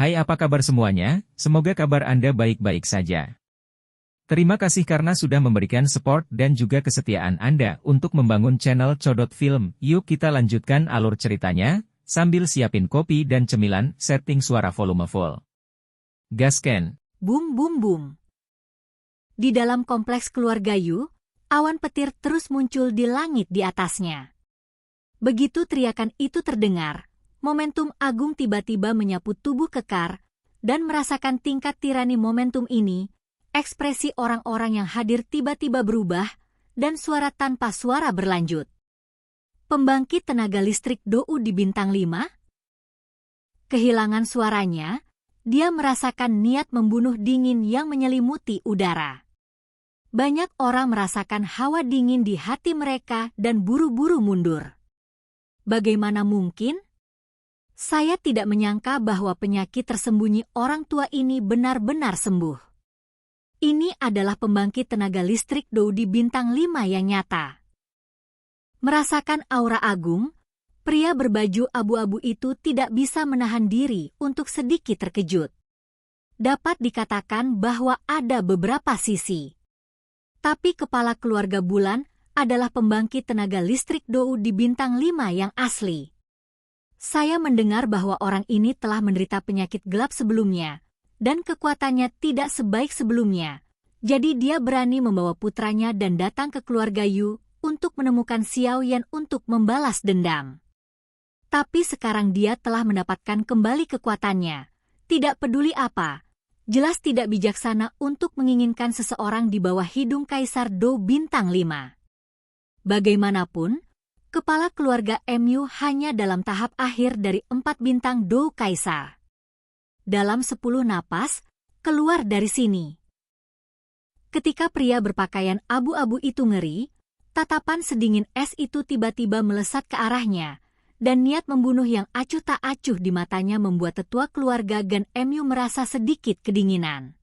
Hai, apa kabar semuanya? Semoga kabar Anda baik-baik saja. Terima kasih karena sudah memberikan support dan juga kesetiaan Anda untuk membangun channel Codot Film. Yuk kita lanjutkan alur ceritanya, sambil siapin kopi dan cemilan, setting suara volume full. Gasken. Bum bum bum. Di dalam kompleks keluarga Yu, awan petir terus muncul di langit di atasnya. Begitu teriakan itu terdengar, momentum agung tiba-tiba menyapu tubuh Kekar, dan merasakan tingkat tirani momentum ini, ekspresi orang-orang yang hadir tiba-tiba berubah, dan suara tanpa suara berlanjut. Pembangkit tenaga listrik Dou di bintang 5? Kehilangan suaranya, dia merasakan niat membunuh dingin yang menyelimuti udara. Banyak orang merasakan hawa dingin di hati mereka dan buru-buru mundur. Bagaimana mungkin? Saya tidak menyangka bahwa penyakit tersembunyi orang tua ini benar-benar sembuh. Ini adalah pembangkit tenaga listrik Dou di bintang 5 yang nyata. Merasakan aura agung, pria berbaju abu-abu itu tidak bisa menahan diri untuk sedikit terkejut. Dapat dikatakan bahwa ada beberapa sisi. Tapi kepala keluarga Bulan adalah pembangkit tenaga listrik Dou di bintang 5 yang asli. Saya mendengar bahwa orang ini telah menderita penyakit gelap sebelumnya, dan kekuatannya tidak sebaik sebelumnya. Jadi dia berani membawa putranya dan datang ke keluarga Yu untuk menemukan Xiao Yan untuk membalas dendam. Tapi sekarang dia telah mendapatkan kembali kekuatannya. Tidak peduli apa, jelas tidak bijaksana untuk menginginkan seseorang di bawah hidung Kaisar Dou bintang 5. Bagaimanapun, kepala keluarga MU hanya dalam tahap akhir dari 4 bintang Dou Kaisar. Dalam 10 napas, keluar dari sini. Ketika pria berpakaian abu-abu itu ngeri, tatapan sedingin es itu tiba-tiba melesat ke arahnya, dan niat membunuh yang acuh tak acuh di matanya membuat tetua keluarga Gan MU merasa sedikit kedinginan.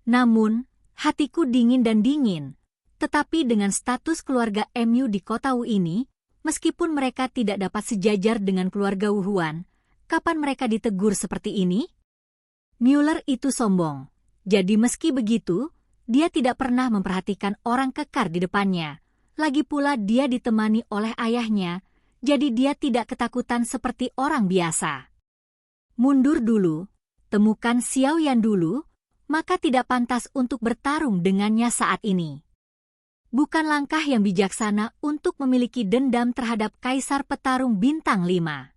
Namun, hatiku dingin dan dingin, tetapi dengan status keluarga MU di kota Wu ini, meskipun mereka tidak dapat sejajar dengan keluarga Wu Huan, kapan mereka ditegur seperti ini? Mueller itu sombong, jadi meski begitu, dia tidak pernah memperhatikan orang Kekar di depannya. Lagi pula dia ditemani oleh ayahnya, jadi dia tidak ketakutan seperti orang biasa. Mundur dulu, temukan Xiao Yan dulu, maka tidak pantas untuk bertarung dengannya saat ini. Bukan langkah yang bijaksana untuk memiliki dendam terhadap Kaisar Petarung bintang 5.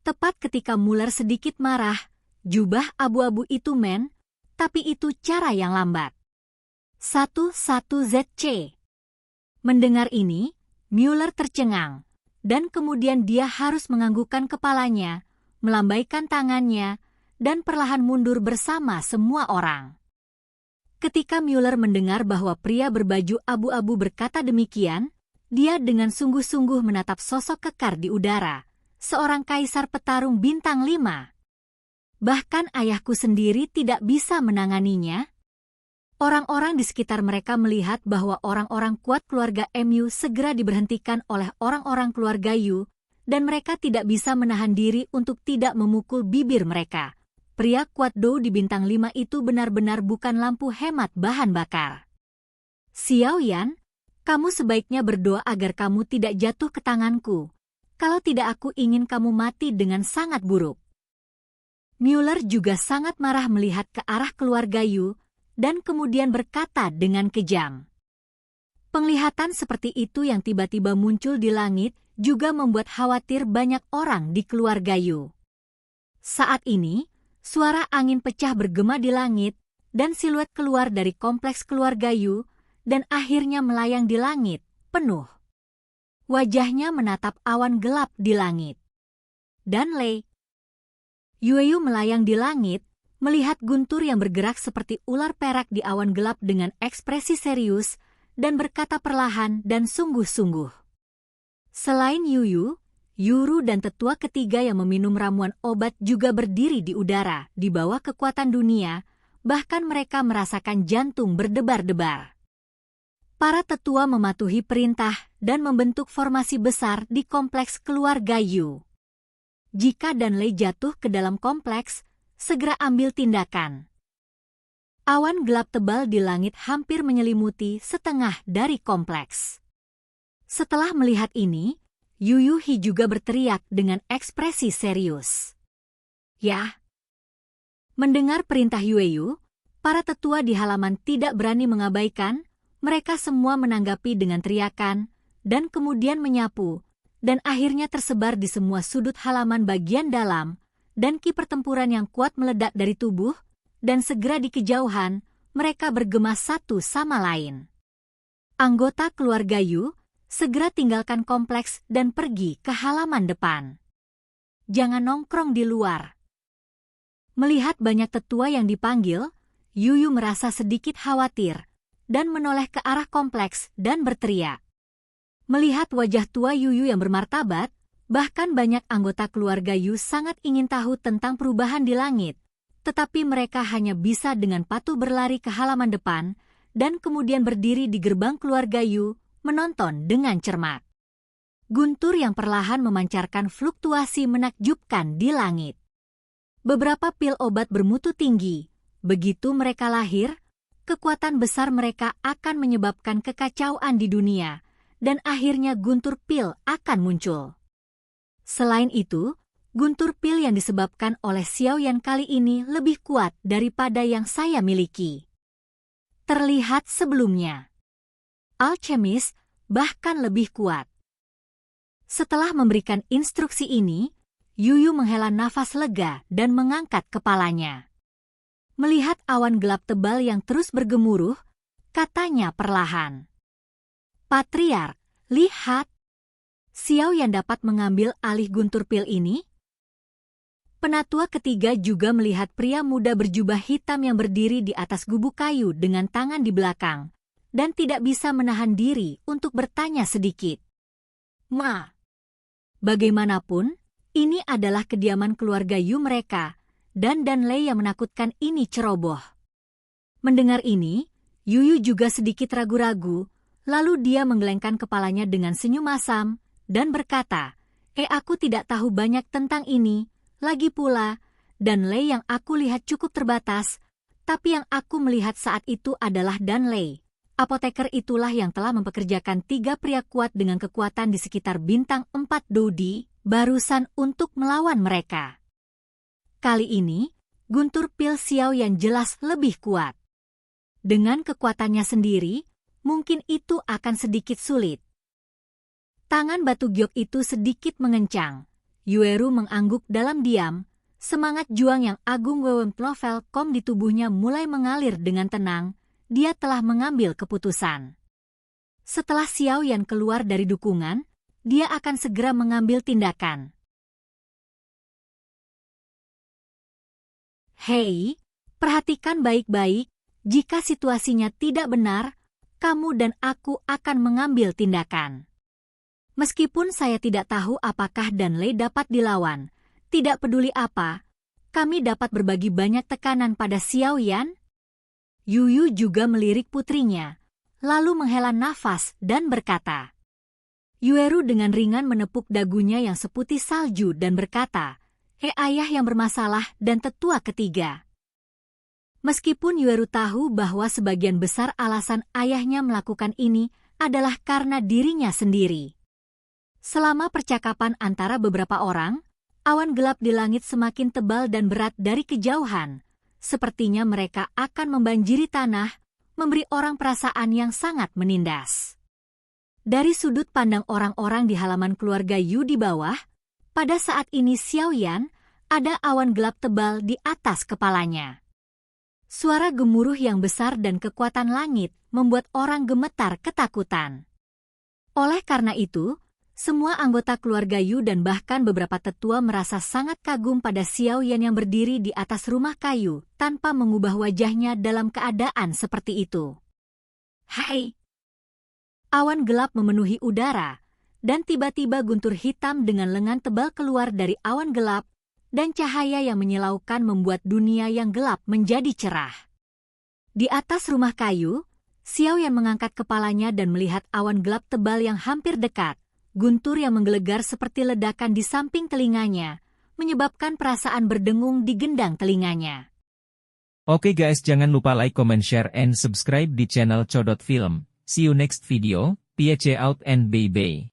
Tepat ketika Mueller sedikit marah, jubah abu-abu itu tapi itu cara yang lambat. 11ZC. Mendengar ini, Mueller tercengang, dan kemudian dia harus menganggukkan kepalanya, melambaikan tangannya, dan perlahan mundur bersama semua orang. Ketika Mueller mendengar bahwa pria berbaju abu-abu berkata demikian, dia dengan sungguh-sungguh menatap sosok Kekar di udara, seorang Kaisar Petarung bintang 5. Bahkan ayahku sendiri tidak bisa menanganinya. Orang-orang di sekitar mereka melihat bahwa orang-orang kuat keluarga MU segera diberhentikan oleh orang-orang keluarga Yu, dan mereka tidak bisa menahan diri untuk tidak memukul bibir mereka. Pria kuat Dou di bintang 5 itu benar-benar bukan lampu hemat bahan bakar. Xiao Yan, kamu sebaiknya berdoa agar kamu tidak jatuh ke tanganku. Kalau tidak aku ingin kamu mati dengan sangat buruk. Mueller juga sangat marah melihat ke arah keluarga Yu, dan kemudian berkata dengan kejam. Penglihatan seperti itu yang tiba-tiba muncul di langit juga membuat khawatir banyak orang di keluarga Yu. Saat ini, suara angin pecah bergema di langit, dan siluet keluar dari kompleks keluarga Yu, dan akhirnya melayang di langit, penuh. Wajahnya menatap awan gelap di langit. Dan Lei Yueyu melayang di langit, melihat guntur yang bergerak seperti ular perak di awan gelap dengan ekspresi serius, dan berkata perlahan dan sungguh-sungguh. Selain Yuyu, Yuru dan tetua ketiga yang meminum ramuan obat juga berdiri di udara, di bawah kekuatan dunia, bahkan mereka merasakan jantung berdebar-debar. Para tetua mematuhi perintah dan membentuk formasi besar di kompleks keluarga Yu. jika Danley jatuh ke dalam kompleks, segera ambil tindakan. Awan gelap tebal di langit hampir menyelimuti setengah dari kompleks. Setelah melihat ini, Yu Yuhi juga berteriak dengan ekspresi serius. "Ya!" Mendengar perintah Yueyu, para tetua di halaman tidak berani mengabaikan, mereka semua menanggapi dengan teriakan, dan kemudian menyapu, dan akhirnya tersebar di semua sudut halaman bagian dalam, dan ki pertempuran yang kuat meledak dari tubuh, dan segera di kejauhan, mereka bergema satu sama lain. Anggota keluarga Yu segera tinggalkan kompleks dan pergi ke halaman depan. "Jangan nongkrong di luar." Melihat banyak tetua yang dipanggil, Yu merasa sedikit khawatir dan menoleh ke arah kompleks dan berteriak. Melihat wajah tua Yu yang bermartabat, bahkan banyak anggota keluarga Yu sangat ingin tahu tentang perubahan di langit, tetapi mereka hanya bisa dengan patuh berlari ke halaman depan dan kemudian berdiri di gerbang keluarga Yu menonton dengan cermat. Guntur yang perlahan memancarkan fluktuasi menakjubkan di langit. Beberapa pil obat bermutu tinggi. Begitu mereka lahir, kekuatan besar mereka akan menyebabkan kekacauan di dunia, dan akhirnya guntur pil akan muncul. Selain itu, guntur pil yang disebabkan oleh Xiaoyan kali ini lebih kuat daripada yang saya miliki. Terlihat sebelumnya, alkemis bahkan lebih kuat. Setelah memberikan instruksi ini, Yu menghela nafas lega dan mengangkat kepalanya. Melihat awan gelap tebal yang terus bergemuruh, katanya perlahan. "Patriark, lihat. Xiaoyan dapat mengambil alih guntur pil ini?" Penatua ketiga juga melihat pria muda berjubah hitam yang berdiri di atas gubuk kayu dengan tangan di belakang, dan tidak bisa menahan diri untuk bertanya sedikit. "Ma, bagaimanapun, ini adalah kediaman keluarga Yu mereka, dan Danley yang menakutkan ini ceroboh." Mendengar ini, Yu juga sedikit ragu-ragu, lalu dia menggelengkan kepalanya dengan senyum masam, dan berkata, Aku tidak tahu banyak tentang ini, lagi pula, Danley yang aku lihat cukup terbatas, tapi yang aku melihat saat itu adalah Danley. Apoteker itulah yang telah mempekerjakan 3 pria kuat dengan kekuatan di sekitar bintang 4 Dodi, barusan untuk melawan mereka. Kali ini, guntur pil Xiaoyan jelas lebih kuat. Dengan kekuatannya sendiri, mungkin itu akan sedikit sulit. Tangan batu giok itu sedikit mengencang. Yueru mengangguk dalam diam. Semangat juang yang agung Wewen Plovelkom di tubuhnya mulai mengalir dengan tenang. Dia telah mengambil keputusan. Setelah Xiaoyan keluar dari dukungan, dia akan segera mengambil tindakan. "Hei, perhatikan baik-baik, jika situasinya tidak benar, kamu dan aku akan mengambil tindakan. Meskipun saya tidak tahu apakah Danley dapat dilawan, tidak peduli apa, kami dapat berbagi banyak tekanan pada Xiaoyan." Yu juga melirik putrinya, lalu menghela nafas dan berkata. Yueru dengan ringan menepuk dagunya yang seputih salju dan berkata, ayah yang bermasalah dan tetua ketiga." Meskipun Yueru tahu bahwa sebagian besar alasan ayahnya melakukan ini adalah karena dirinya sendiri. Selama percakapan antara beberapa orang, awan gelap di langit semakin tebal dan berat dari kejauhan. Sepertinya mereka akan membanjiri tanah, memberi orang perasaan yang sangat menindas. Dari sudut pandang orang-orang di halaman keluarga Yu di bawah, pada saat ini Xiaoyan ada awan gelap tebal di atas kepalanya. Suara gemuruh yang besar dan kekuatan langit membuat orang gemetar ketakutan. Oleh karena itu, semua anggota keluarga Yu dan bahkan beberapa tetua merasa sangat kagum pada Xiaoyan yang berdiri di atas rumah kayu tanpa mengubah wajahnya dalam keadaan seperti itu. "Hai!" Awan gelap memenuhi udara, dan tiba-tiba guntur hitam dengan lengan tebal keluar dari awan gelap, dan cahaya yang menyilaukan membuat dunia yang gelap menjadi cerah. Di atas rumah kayu, Xiaoyan mengangkat kepalanya dan melihat awan gelap tebal yang hampir dekat. Guntur yang menggelegar seperti ledakan di samping telinganya, menyebabkan perasaan berdengung di gendang telinganya. Oke guys, jangan lupa like, comment, share, and subscribe di channel Codot Film. See you next video, peace out and bye-bye.